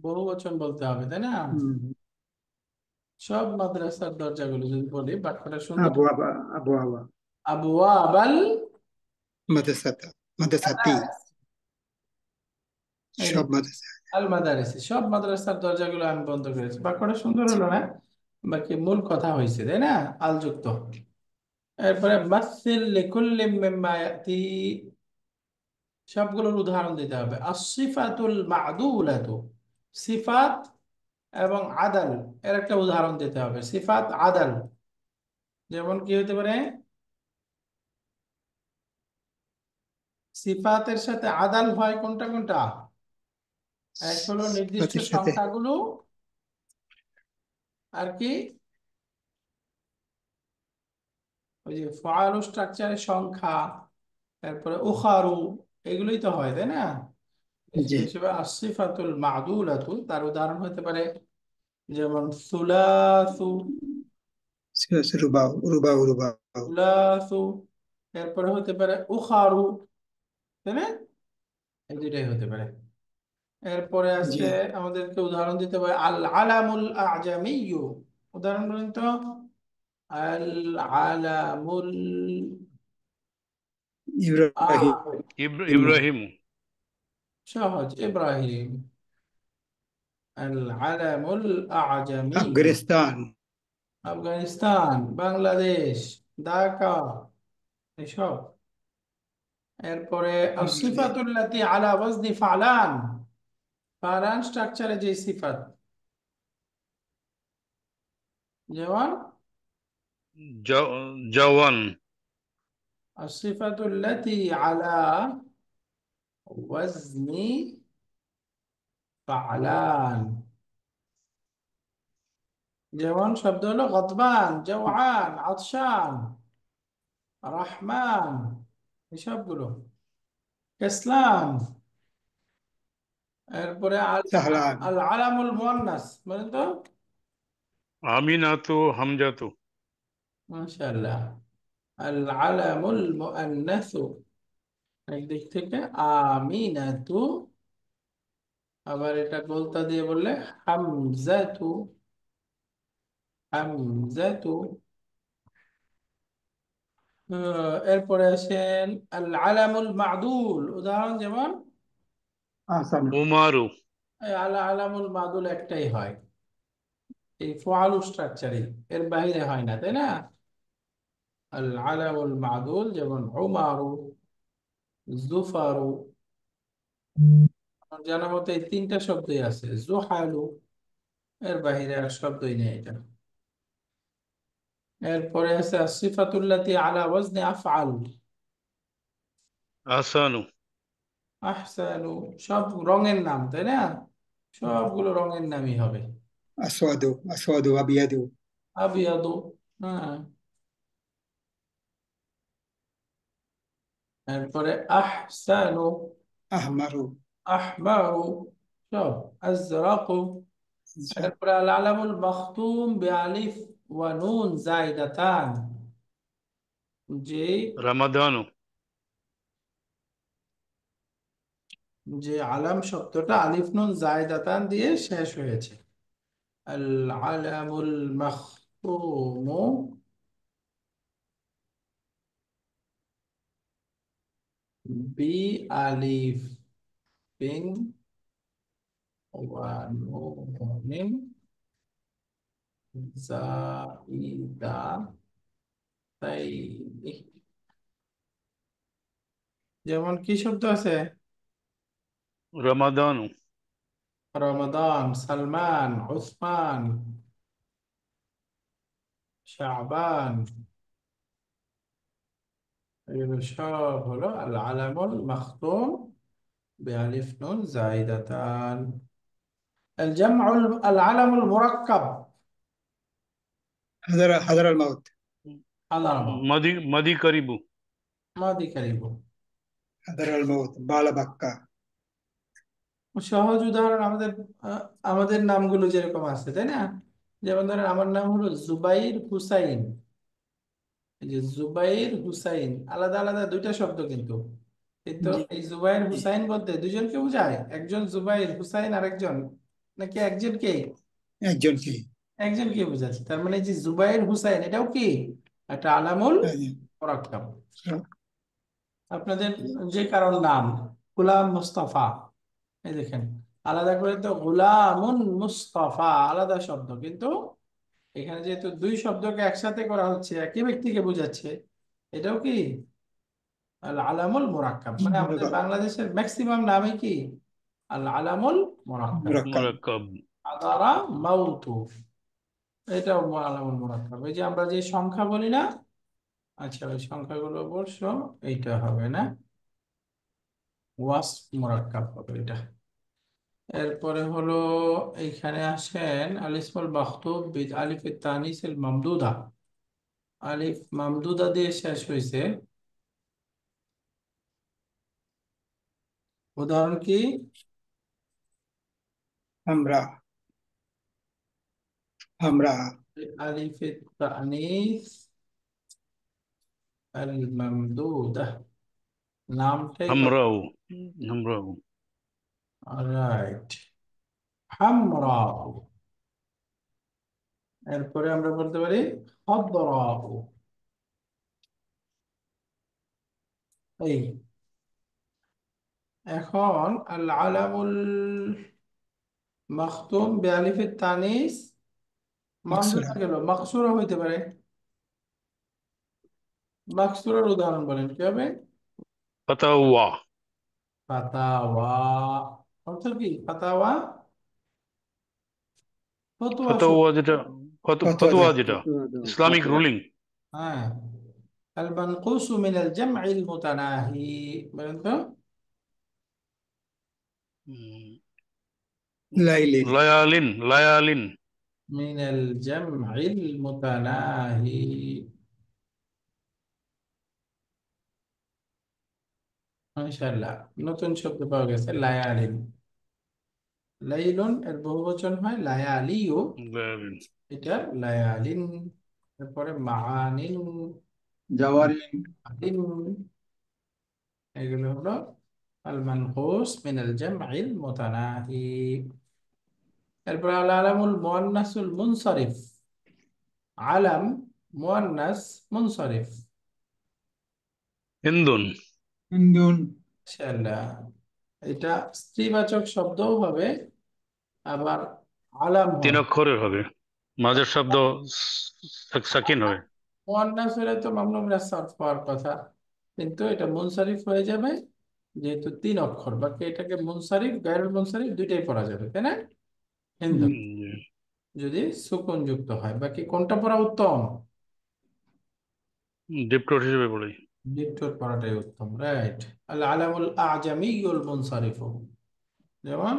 বহু বচন বলতে হবে, তাই না? হুম। সব মাদ্রাসার দরজাগুলো যদি বলি, বাক্যটা সুন্দর। আবু আবা আবু আবা আবওয়াবাল মাদ্রাসাতা মাদ্রাসাতি মাদারিস, এই সব মাদ্রাসা। আল মাদারিস, সব মাদ্রাসার দরজাগুলো আমি বন্ধ করেছি। বাক্যটা সুন্দর হলো না? বাকি মূল কথা হয়েছে, তাই না? আল যুক্ত। এরপরে মাসিল লিকুল্লি মিম্মা ইয়াতি, সবগুলোর উদাহরণ দিতে হবে। আসিফাতুল মাদুলাতু, সিফাত এবং আদাল, এর একটা উদাহরণ দিতে হবে। সিফাত আদাল, যেমন কি হতে পারে? সিফাতের সাথে আদাল হয় কোনটা কোনটা? এক হলো নির্দিষ্ট সিফাতের সাথে সংখ্যাগুলো, আর কি ওই যে ফাআলু স্ট্রাকচারের সংখ্যা, তারপরে উখারু, এগুলোই তো হয়, তাই না? জি। হিসেবে আসিফাতুল মাদুলাতু, তার উদাহরণ হতে পারে যেমন সুলাসু, রুবাও রুবাও রুবাও। সুলাসু, এরপরে হতে পারে উখারু, তাই না? এই দুইটাই হতে পারে। এরপরে জি। আছে, আমাদেরকে উদাহরণ দিতে হবে আল আলামুল আজামিয়্যু, উদাহরণ বলেন তো। আল আলামুল ইব্রাহিম। ইব্রাহিম। সহজ, ইব্রাহিম। আল আলামুল আজামিয়্যু, আফগানিস্তান। আফগানিস্তান, বাংলাদেশ, ঢাকা, এসব। এরপরে বাংলাদেশ। আসিফাতুল্লাতি আলা ওয়াজনি ফালান, ফালান স্ট্রাকচারে যে সিফাত, যেমন জওয়ান। আসিফাতুল্লাতি আলা ওয়াজনি ফালান, যেমন শব্দ হলো গদবান, জওয়ান, আতশান, রহমান, এসবগুলো। ইসলাম। এরপরে আল সাহলান। আল আলামুল মুয়ান্নাস, বলেন তো। আমিনাতু, হামজাতু। মাশাআল্লাহ। আল আলামুল মুআন্নাসু একদিক থেকে আমিনাতু, আবার এটা গোলতা দিয়ে বললে হামজাতু, হামজাতু। এরপরে আসেন আল আলামুল মাদুল, উদাহরণ যেমন আহসানু। উমারু। এই আলামুল মাদুল একটাই হয়, এই ফআলু স্ট্রাকচারে, এর বাইরে হয় না, তাই না? আল আলামুল মাদুল যেমন উমারু, জুফারু। আমার জানা মতে এই তিনটা শব্দই আছে, জুহালু, এর বাইরে আর শব্দই নেই এটা। এরপরে আছে সিফাতুল্লাতি আলা ওয়াজনি আফআল, আহসানু। আহসানু। সব রঙের নাম, তাই না? সবগুলো রঙের নামই হবে। আসওয়াদু, আসওয়াদু, আবিয়াদু। আবিয়াদু, হ্যাঁ। এরপরে আহসানু, আহমারু। আহমারু, সব আজরাকু। এরপরে আল আলামুল মাখতুম বিআলিফ ওয়া নুন জাইদাতান, যে রামাদানু। যে আলাম শব্দটা আলিফ নুন জায়দাতান দিয়ে শেষ হয়েছে। আল আলামুল মাখতুমু বি আলিফ বিন ওয়া নুনিন জাইদাতাইনি। যেমন কি শব্দ আছে? রামাদানু। রমাদান, সালমান, উসমান, শাবান, এগুলো সব হলো আল আলামুল মাখতুম বিআলিফ নুন জাইদাতান। الجمع العلم المركب হাজার আল মাউত। حضرموت، মাদি, মাদি কারিবু। মাদি কারিব। হাজার আল মাউত, বালা বাক্কা। সহজ উদাহরণ আমাদের, আমাদের নামগুলো যেরকম আছে, তাই না? যেমন ধরেন আমার নাম হলো জুবাইর হুসাইন। এই যে জুবাইর হুসাইন আলাদা আলাদা দুইটা শব্দ, কিন্তু কিন্তু জি, এই জুবাইর জি। হুসাইন বলতে দুইজনকে বোঝায়, একজন জুবাইর হুসাইন আরেকজন, নাকি একজনকে? একজনকে। একজনকে বোঝাচ্ছে, তার মানে এই যে জুবাইর হুসাইন এটাও কি একটা আলামুল মুরাক্কাব। আপনাদের যে কারোর নাম গোলাম মুস্তাফা, এই দেখেন আলাদা করে তো গোলামুন মুস্তাফা আলাদা শব্দ, কিন্তু এখানে যেহেতু দুই শব্দকে একসাথে করা হচ্ছে, একই ব্যক্তিকে বোঝাচ্ছে, এটাও কি আল আলামুল মুরাক্কাব। মানে আমাদের বাংলাদেশের ম্যাক্সিমাম নামই কি আল আলামুল মুরাক্কাব। মুরাক্কাব। মুরাক্কাব। আদারা মাউতু, এটাও আলামুল মুরাক্কাব। এই যে আমরা যে সংখ্যা বলি না, আচ্ছা ওই সংখ্যাগুলো অবশ্য এইটা হবে না, ওয়াসফ মুরাক্কাব হবে এটা। এরপরে হলো এইখানে আসেন আল ইসমুল মাখতুব বিদ আলিফ তানিস আল মামদুদা, আলিফ মামদুদা দিয়ে শেষ হয়েছে, উদাহরণ কি? আমরা, আমরা। আলিফ তানিস আল মামদুদা, নামটাই কত? হামরাউ। হামরাউ। রাইট, হামরা। এরপরে আমরা বলতে পারি খদরা, এই। এখন আল আলামুল মাখতুম বিআলিফ তানিস মাকসুরা। মামদুদা গেল, মাকসুরা হইতে পারে। মাকসুরার উদাহরণ বলেন কি হবে? ফাতাওয়া। ফাতাওয়া, অর্থ কি ফাতাওয়া? ফতুয়া ফতোয়া যেটা, ফতোয়া। ফতোয়া যেটা ইসলামিক ফতোয়া। রুলিং। হ্যাঁ। আল মানকুসু মিনাল জামইল মুতানাহি, বলেন তো। লাইলিন। লায়ালিন, লায়ালিন। মিনাল জামইল মুতানাহি, মাশাআল্লাহ, নতুন শব্দ পাওয়া গেছে লায়ালিন। লাইলুন এর বহুবচন হয় লায়ালিও, লায়ালিন। এটা লায়ালিন। তারপরে মাআনিন, জাওয়ারিন। আদিন, এগুলো হলো আল মানকুস মিনাল জামইল মুতানাহি। এরপর আল আলামুল মুআন্নাসুল মুনসারিফ। আলাম মুআন্নাস মুনসারিফ। হিন্দুন। হিন্দুন। ইনশাআল্লাহ, এটা স্ত্রীবাচক শব্দও হবে, আবার আলাম তিন হবে। অক্ষরের হবে, মাঝের শব্দ সাকিন হবে। মুআন্নাস হলে তো মামনু মিনাস সারফ হওয়ার কথা, কিন্তু এটা মুনসারিফ হয়ে যাবে যেহেতু তিন অক্ষর। বাকি এটাকে মুনসারিফ গায়রুল মুনসারিফ দুইটাই পড়া যাবে, তাই না? হিন্দু যদি সুকুন যুক্ত হয়। বাকি কোনটা পড়া উত্তম? ডিপটোট হিসেবে বলি। ডিপটোট পড়াটাই উত্তম, রাইট। আল আলামুল আজামিয়ুল মুনসারিফু, যেমন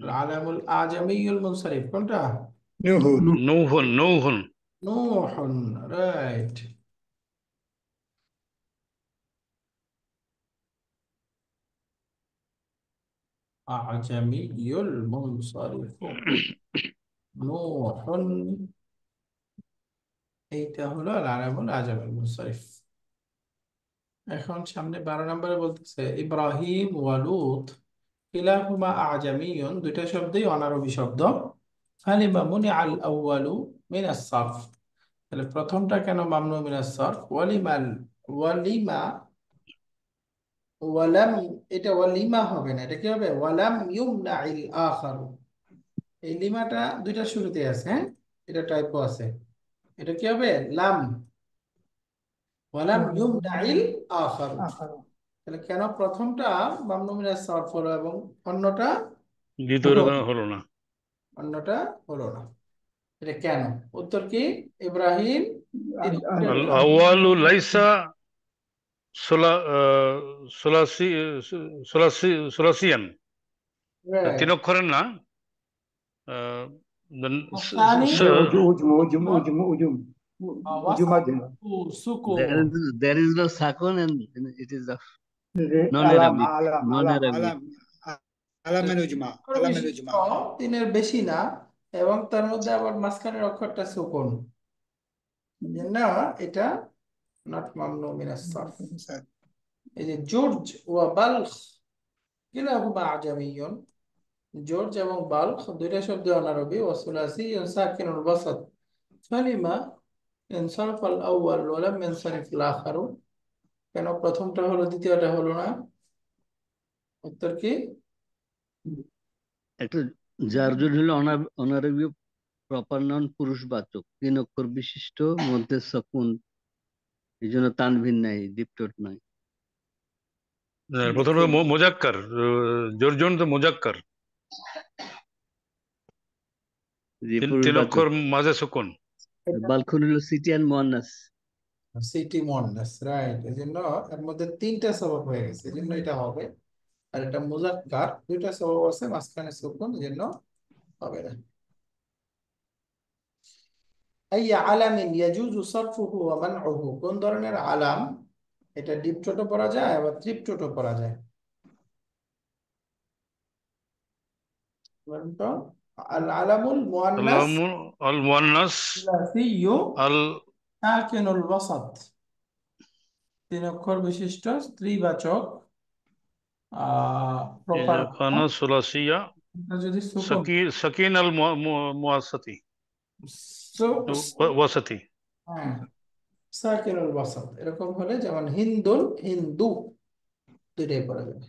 আল আলামুল আজামিয়ুল মুনসারিফ কোনটা? নুহুন। নৌহন, নৌহন। নূহুন, রাইট। আজামিয়ুল মুনসারিফু নূহুন, এইটা হলো আল আলামুল আজামিয়ুল মুনসারিফ। এখন সামনে 12 নম্বরে বলতেছে ইব্রাহিম ওয়া লূত কিলাহুমা আজামিয়ুন, দুইটা শব্দই অনারবি শব্দ। ফালিমা মুনিআল আউয়ালু মিনাস সারফ, তাহলে প্রথমটা কেন মামনু মিনাস সারফ? ওয়ালিমা ওয়ালাম, এটা ওয়ালিমা হবে না, এটা কি হবে? ওয়ালাম ইউমনাইল আখারু। এই লিমাটা দুইটা শুরুতে আছে, হ্যাঁ, এটা টাইপও আছে। এটা কি হবে? লাম। ওয়ালাম ইউমনাইল আখারু। তাহলে কেন প্রথমটা মামনু মিনাস সারফ হলো এবং অন্যটা হলো দ্বিতীয় কেন হলো না? অন্যটা হলো না? এটা কেন? উত্তর কি? ইব্রাহিম তিন অক্ষরের আল নাম। আওয়ালু লাইসা সোলা সোলাসি সোলাসি সোলাসিয়ান, তিন Right. অক্ষরের না। আহ, then الثاني উজুম উজুম উজুম উজুম উজুম وسط আছে। There سكون. is no sakun and it is of আলাম non-Arabic. আলাম আলাম Non-Arabic. আলাম আলামের উজমা, অক্ষর আলামের বিশিষ্ট, উজমা। তিনের বেশি না, এবং তার মধ্যে আবার মাঝখানের অক্ষরটা সুকুন, জন্য এটা নট মামনু মিনাস সারফ। এই যে জুরজ ওয়া বালখ কিলাহুমা আজামিয়ুন, জুরজ এবং বালখ দুইটা শব্দ অনারবি। ওয়া সুলাসিয়ুন সাকিনুল ওয়াসাত, ফালিমা ইনসারফ আল আউয়াল ওয়া লাম ইয়ানসারিফ আল আখারু, কেন প্রথমটা হলো দ্বিতীয়টা হলো না? উত্তর কি? একটা জারজুর হলো অনারবীয় প্রপার নাউন পুরুষবাচক, তিন অক্ষর বিশিষ্ট, মধ্যে সকুন, এই জন্য তানভিন নাই, ডিপটোট নাই। প্রথমে মোজাক্কার, জর্জন তো মোজাক্কার, যে তিন পুরুষবাচক। অক্ষর মাঝে সুকুন। বালখুন হলো সিটি অ্যান্ড মুয়ান্নাস। সিটি মুয়ান্নাস, রাইট। এই জন্য এর মধ্যে তিনটা সবব হয়ে গেছে, এই জন্য এটা হবে। আর এটা মুজাক্কার, দুইটা সবব আছে, মাঝখানে সুকুন, এই জন্য হবে না। আই আলামিন ইয়াজুজু সারফুহু ওয়া মানউহু, কোন ধরনের আলাম? এটা ডিপ টোটো পড়া যায়, আবার ত্রিপ টোটো পড়া যায়। বলুন তো। আল আলামুল মুয়ান্নাস আল্লাহু আল মুয়ান্নাস সুলাসিয়্যু আল সাকিনুল ওয়াসাত, তিন অক্ষর বিশিষ্ট স্ত্রীবাচক প্রপার। খানা সুলাসিয়া যদি সুকুন সাকিন আল মুয়াসাতি ওয়াসাতি। হ্যাঁ, সাকিনুল ওয়াসাত এরকম হলে, যেমন হিন্দুল, হিন্দু, দুইটাই পড়া যাবে।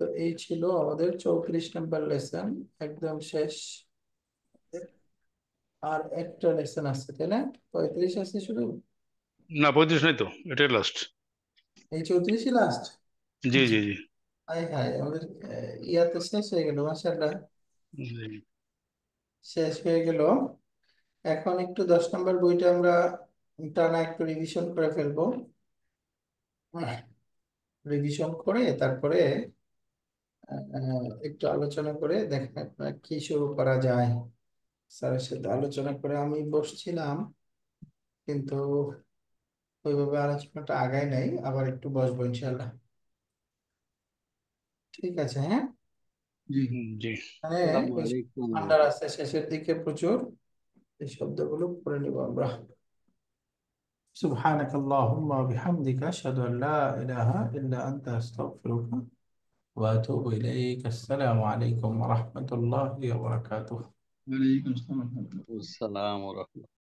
তো এই ছিল আমাদের 34 নম্বর লেসন, একদম শেষ। আর একটা লেসন আছে, তাই না? 35 আছে শুধু। না, 35 নাই তো, এটাই লাস্ট। এই 34ই লাস্ট। জি জি জি হাই হাই, আমাদের ইয়াতে শেষ হয়ে গেল, মাশাআল্লাহ, জি। শেষ হয়ে গেল। এখন একটু 10 নম্বর বইটা আমরা টানা একটু রিভিশন করে ফেলবো। রিভিশন করে তারপরে একটু আলোচনা করে দেখেন আপনার কি শুরু করা যায়। স্যারের সাথে আলোচনা করে আমি বসছিলাম, কিন্তু ওইভাবে আলোচনাটা আগায় নাই, আবার একটু বসবো ইনশাল্লাহ। ঠিক আছে, হ্যাঁ। জি। জি। মানে আসসালামু এই আলাইকুম। আন্ডার আছে শেষের দিকে প্রচুর, এই শব্দগুলো পড়ে নিব আমরা। سبحانك اللهم وبحمدك أشهد أن لا إله إلا أنت أستغفرك وأتوب إليك. السلام عليكم ورحمة الله وبركاته. ওয়ালাইকুম আসসালাম। আসসালাম